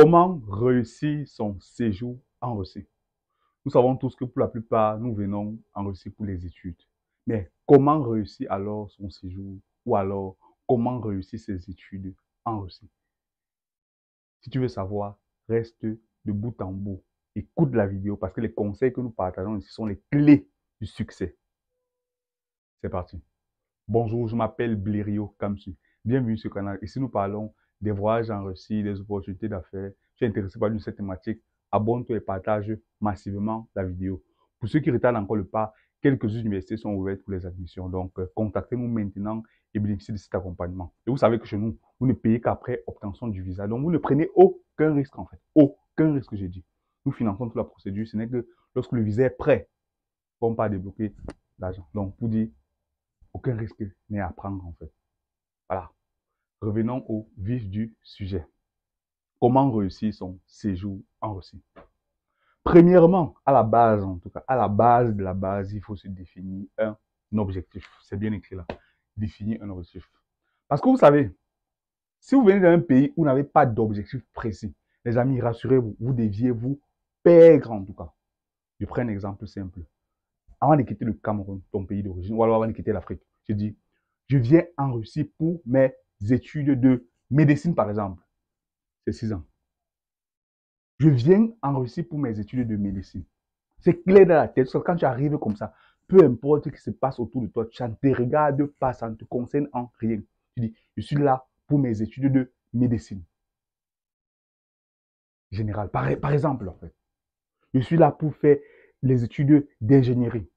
Comment réussir son séjour en Russie? Nous savons tous que pour la plupart, nous venons en Russie pour les études. Mais comment réussir alors son séjour ou alors comment réussir ses études en Russie? Si tu veux savoir, reste de bout en bout. Écoute la vidéo parce que les conseils que nous partageons ici sont les clés du succès. C'est parti. Bonjour, je m'appelle Blériot Kamsu. Bienvenue sur ce canal. Ici, nous parlons des voyages en Russie, des opportunités d'affaires. Tu es intéressé par cette thématique, abonne-toi et partage massivement la vidéo. Pour ceux qui retardent encore le pas, quelques universités sont ouvertes pour les admissions. Donc, contactez-nous maintenant et bénéficiez de cet accompagnement. Et vous savez que chez nous, vous ne payez qu'après obtention du visa. Donc, vous ne prenez aucun risque en fait. Aucun risque, j'ai dit. Nous finançons toute la procédure. Ce n'est que lorsque le visa est prêt, on ne peut pas débloquer l'argent. Donc, pour dire, aucun risque n'est à prendre en fait. Voilà. Revenons au vif du sujet. Comment réussir son séjour en Russie? Premièrement, à la base en tout cas, à la base de la base, il faut se définir un objectif. C'est bien écrit là. Définir un objectif. Parce que vous savez, si vous venez d'un pays où vous n'avez pas d'objectif précis, les amis, rassurez-vous, vous deviez vous perdre en tout cas. Je prends un exemple simple. Avant de quitter le Cameroun, ton pays d'origine, ou alors avant de quitter l'Afrique, je dis, je viens en Russie pour mes études de médecine, par exemple. C'est 6 ans. Je viens en Russie pour mes études de médecine. C'est clair dans la tête. Quand tu arrives comme ça, peu importe ce qui se passe autour de toi, tu ne te regardes pas, ça ne te concerne en rien. Tu dis, je suis là pour mes études de médecine. Générale. Par exemple, en fait. Je suis là pour faire les études d'ingénierie.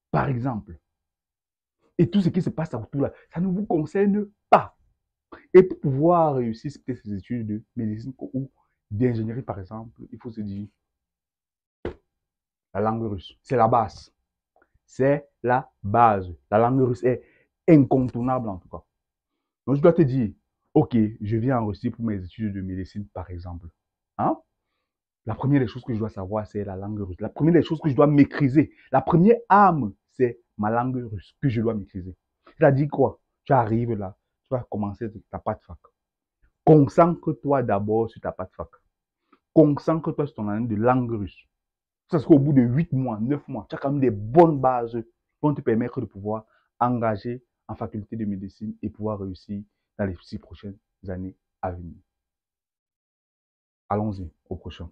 Par exemple. Et tout ce qui se passe autour là, ça ne vous concerne pas. Et pour pouvoir réussir ces études de médecine ou d'ingénierie, par exemple, il faut se dire la langue russe. C'est la base. C'est la base. La langue russe est incontournable en tout cas. Donc, je dois te dire, OK, je viens en Russie pour mes études de médecine, par exemple. Hein? La première des choses que je dois savoir, c'est la langue russe. La première des choses que je dois maîtriser. La première arme, c'est ma langue russe que je dois maîtriser. C'est-à-dire quoi? Tu arrives là, tu vas commencer ta patte fac. Concentre-toi d'abord sur ta patte fac. Concentre-toi sur ton année de langue russe. Parce qu'au bout de 8 mois, 9 mois, tu as quand même des bonnes bases qui vont te permettre de pouvoir engager en faculté de médecine et pouvoir réussir dans les 6 prochaines années à venir. Allons-y au prochain.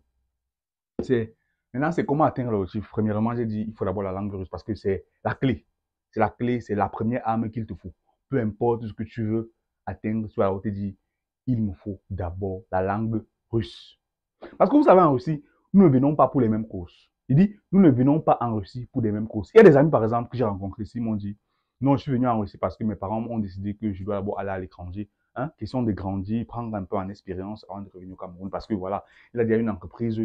Maintenant, c'est comment atteindre l'objectif. Premièrement, j'ai dit, il faut d'abord la langue russe parce que c'est la clé. C'est la clé, c'est la première arme qu'il te faut. Peu importe ce que tu veux atteindre, tu vas te dire, il me faut d'abord la langue russe. Parce que vous savez, en Russie, nous ne venons pas pour les mêmes courses. Il dit, nous ne venons pas en Russie pour les mêmes courses. Il y a des amis, par exemple, que j'ai rencontrés ici, m'ont dit, non, je suis venu en Russie parce que mes parents ont décidé que je dois d'abord aller à l'étranger. Hein, question de grandir, prendre un peu en expérience avant de revenir au Cameroun. Parce que voilà, il a déjà une entreprise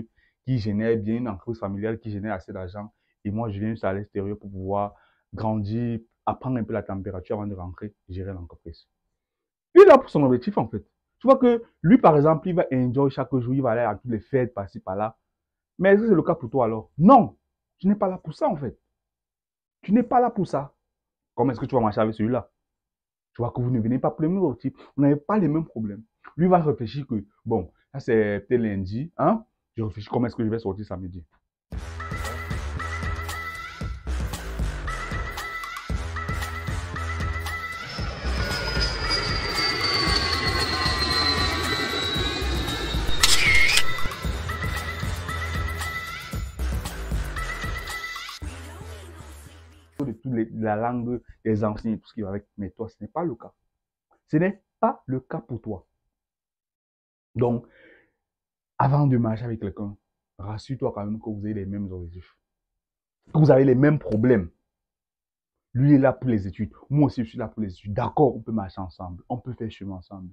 qui génère bien, une entreprise familiale qui génère assez d'argent. Et moi, je viens juste à l'extérieur pour pouvoir grandir, apprendre un peu la température avant de rentrer, gérer l'entreprise. Il est là pour son objectif, en fait. Tu vois que lui, par exemple, il va enjoy chaque jour, il va aller à toutes les fêtes, par-ci, par-là. Mais est-ce que c'est le cas pour toi alors? Non, tu n'es pas là pour ça, en fait. Tu n'es pas là pour ça. Comment est-ce que tu vas marcher avec celui-là? Tu vois que vous ne venez pas pour les mêmes objectifs, vous n'avez pas les mêmes problèmes. Lui va réfléchir que, bon, ça c'est peut-être lundi, hein? Je réfléchis comment est-ce que je vais sortir samedi. La langue des anciens et tout ce qui va avec. Mais toi, ce n'est pas le cas. Ce n'est pas le cas pour toi. Donc, avant de marcher avec quelqu'un, rassure-toi quand même que vous avez les mêmes objectifs. Que vous avez les mêmes problèmes. Lui est là pour les études. Moi aussi, je suis là pour les études. D'accord, on peut marcher ensemble. On peut faire chemin ensemble.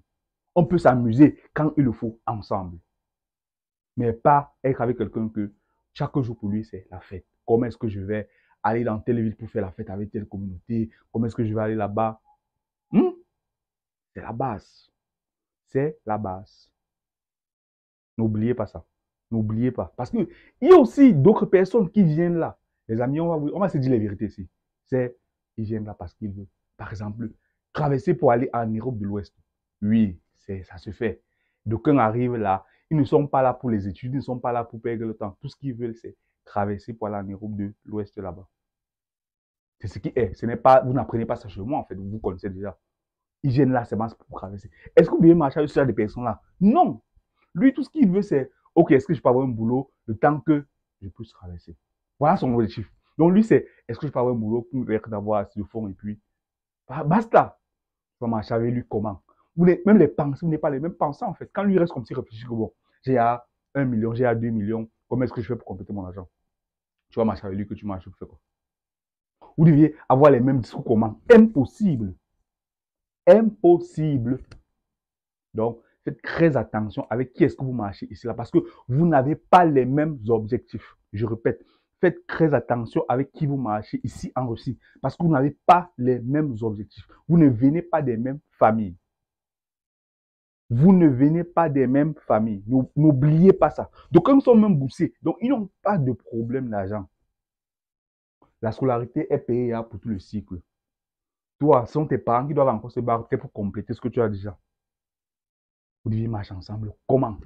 On peut s'amuser quand il le faut ensemble. Mais pas être avec quelqu'un que chaque jour pour lui, c'est la fête. Comment est-ce que je vais aller dans telle ville pour faire la fête avec telle communauté? Comment est-ce que je vais aller là-bas? C'est la base. C'est la base. N'oubliez pas ça. N'oubliez pas. Parce qu'il y a aussi d'autres personnes qui viennent là. Les amis, on va se dire la vérité ici. Ils viennent là parce qu'ils veulent, par exemple, traverser pour aller en Europe de l'Ouest. Oui, ça se fait. D'aucuns arrivent là, Ils ne sont pas là pour les études, ils ne sont pas là pour perdre le temps. Tout ce qu'ils veulent, c'est traverser pour aller en Europe de l'Ouest là-bas. C'est ce qui est. Ce n'est pas, vous n'apprenez pas ça chez moi, en fait. Vous connaissez déjà. Ils viennent là, c'est pour traverser. Est-ce que vous voulez marcher avec ce genre de personnes-là? Non. Lui, tout ce qu'il veut, c'est, OK, est-ce que je peux avoir un boulot le temps que je puisse traverser? Voilà son objectif. Donc, lui, c'est, est-ce que je peux avoir un boulot pour d'avoir assez de fonds et puis, basta. Tu vas marcher avec lui comment? Même les pensées, vous n'êtes pas les mêmes pensées, en fait. Quand lui reste comme si réfléchir que bon, j'ai à 1 million, j'ai à 2 millions, comment est-ce que je fais pour compléter mon argent? Tu vas marcher avec lui que tu marches, tu fais quoi? Vous deviez avoir les mêmes discours comment? Impossible. Impossible. Donc, faites très attention avec qui est-ce que vous marchez ici là parce que vous n'avez pas les mêmes objectifs. Je répète, faites très attention avec qui vous marchez ici en Russie parce que vous n'avez pas les mêmes objectifs. Vous ne venez pas des mêmes familles. Vous ne venez pas des mêmes familles. N'oubliez pas ça. Donc, ils sont même boursiers. Donc, ils n'ont pas de problème d'argent. La scolarité est payée pour tout le cycle. Toi, ce sont tes parents qui doivent encore se battre pour compléter ce que tu as déjà. Vous deviez marcher ensemble. Comment?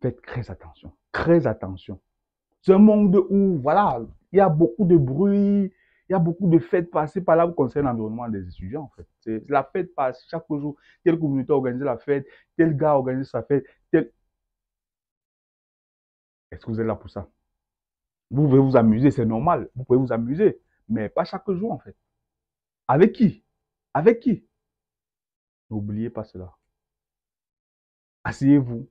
Faites très attention. Très attention. C'est un monde où, voilà, il y a beaucoup de bruit, il y a beaucoup de fêtes passées par là qui concernent l'environnement des étudiants, en fait. C'est la fête passe chaque jour. Telle communauté organise la fête, tel gars organise sa fête, tel... Est-ce que vous êtes là pour ça? Vous pouvez vous amuser, c'est normal. Vous pouvez vous amuser, mais pas chaque jour, en fait. Avec qui? Avec qui? N'oubliez pas cela. Asseyez-vous,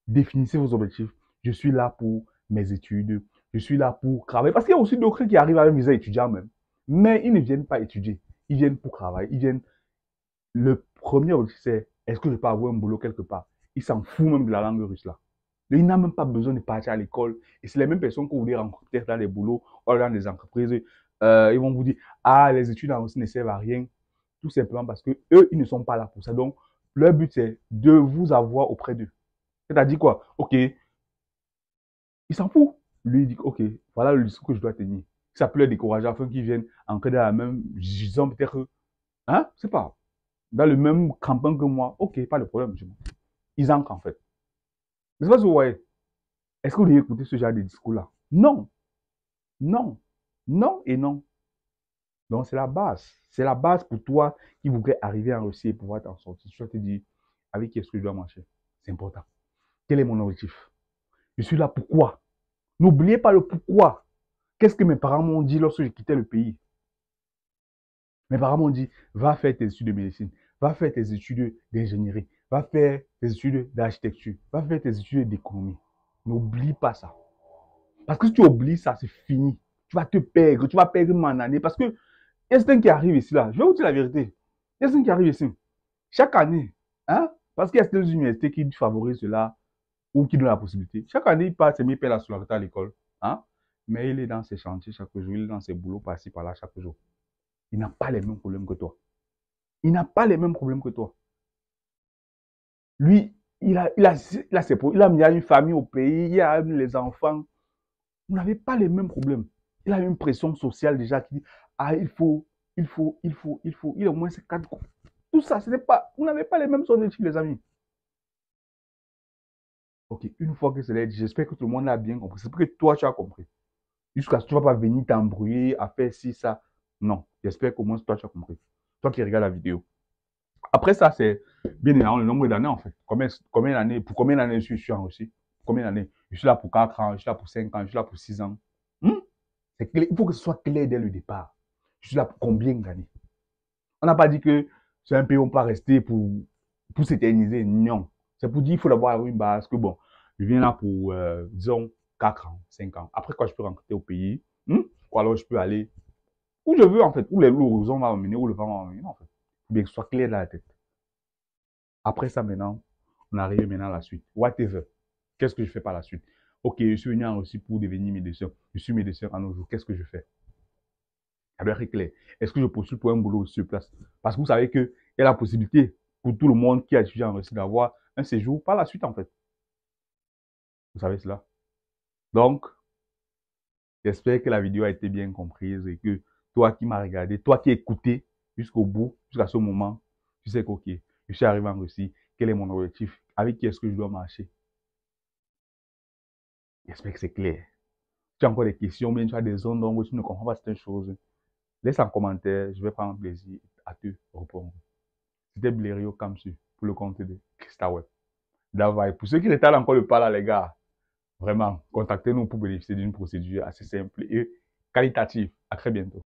définissez vos objectifs. Je suis là pour mes études. Je suis là pour travailler. Parce qu'il y a aussi d'autres qui arrivent avec un visa étudiant même. Mais ils ne viennent pas étudier. Ils viennent pour travailler. Ils viennent. Le premier objectif, c'est est-ce que je peux avoir un boulot quelque part? Ils s'en foutent même de la langue russe là. Il n'a même pas besoin de partir à l'école. Et c'est les mêmes personnes que vous voulez rencontrer dans les boulots ou dans des entreprises. Ils vont vous dire, ah, les études en Russie ne servent à rien. Tout simplement parce que eux, ils ne sont pas là pour ça. Donc, leur but, c'est de vous avoir auprès d'eux. C'est-à-dire quoi? OK, il s'en fout. Lui, il dit, OK, voilà le discours que je dois tenir. Ça peut les décourager afin qu'ils viennent entrer dans la même, disons peut-être, hein, c'est pas, dans le même campagne que moi. OK, pas de problème. Ils entrent en fait. Mais c'est pas ce que vous voyez. Est-ce que vous devez écouter ce genre de discours-là? Non, non, non et non. Donc, c'est la base. C'est la base pour toi qui voudrais arriver en Russie et pouvoir t'en sortir. Tu dois te dire, avec qui est-ce que je dois marcher? C'est important. Quel est mon objectif? Je suis là pourquoi? N'oubliez pas le pourquoi. Qu'est-ce que mes parents m'ont dit lorsque j'ai quitté le pays? Mes parents m'ont dit, va faire tes études de médecine, va faire tes études d'ingénierie, va faire tes études d'architecture, va faire tes études d'économie. N'oublie pas ça. Parce que si tu oublies ça, c'est fini. Tu vas te perdre, tu vas perdre mon année. Parce que il y a certains qui arrivent ici, là. Je vais vous dire la vérité. Il y a certains qui arrivent ici. Chaque année, hein, parce qu'il y a certaines universités qui favorisent cela ou qui donnent la possibilité. Chaque année, il passe et il paie la scolarité à l'école. Hein, mais il est dans ses chantiers chaque jour, il est dans ses boulots par-ci, par-là chaque jour. Il n'a pas les mêmes problèmes que toi. Il n'a pas les mêmes problèmes que toi. Lui, il a une famille au pays, il a les enfants. Vous n'avez pas les mêmes problèmes. Il a une pression sociale déjà qui dit, ah, il est au moins 4 coups. Tout ça, ce n'est pas, vous n'avez pas les mêmes objectifs, les amis. Ok, une fois que cela est dit, j'espère que tout le monde a bien compris. C'est parce que toi, tu as compris. Jusqu'à ce que tu ne vas pas venir t'embrouiller à faire ci, ça. Non, j'espère qu'au moins toi, tu as compris. Toi qui regardes la vidéo. Après ça, c'est bien évidemment le nombre d'années en fait. Pour combien d'années je suis en Russie? Combien d'années? Je suis là pour 4 ans, je suis là pour 5 ans, je suis là pour 6 ans. Il faut que ce soit clair dès le départ. Je suis là pour combien d'années? On n'a pas dit que c'est un pays où on peut rester pour s'éterniser. Non. C'est pour dire qu'il faut d'abord avoir une base que bon, je viens là pour, disons, 4 ans, 5 ans. Après quoi, je peux rentrer au pays. Ou alors je peux aller où je veux en fait, où l'horizon va m'emmener, où le vent va m'emmener en fait. Il faut bien que ce soit clair dans la tête. Après ça, maintenant, on arrive maintenant à la suite. Whatever. Qu'est-ce que je fais par la suite? Ok, je suis venu en Russie pour devenir médecin. Je suis médecin en nos jours. Qu'est-ce que je fais? Ça doit être clair. Est-ce que je postule pour un boulot sur place? Parce que vous savez qu'il y a la possibilité pour tout le monde qui a étudié en Russie d'avoir un séjour par la suite, en fait. Vous savez cela? Donc, j'espère que la vidéo a été bien comprise et que toi qui m'as regardé, toi qui as écouté jusqu'au bout, jusqu'à ce moment, tu sais que, ok, je suis arrivé en Russie. Quel est mon objectif? Avec qui est-ce que je dois marcher? J'espère que c'est clair. Tu as encore des questions, mais tu as des zones où tu ne comprends pas certaines choses. Laisse en commentaire, je vais prendre plaisir à te répondre. C'était Blériot Kamsu pour le compte de CrystaWeb. Davai. Pour ceux qui n'étalent encore le pas là, les gars, vraiment, contactez-nous pour bénéficier d'une procédure assez simple et qualitative. À très bientôt.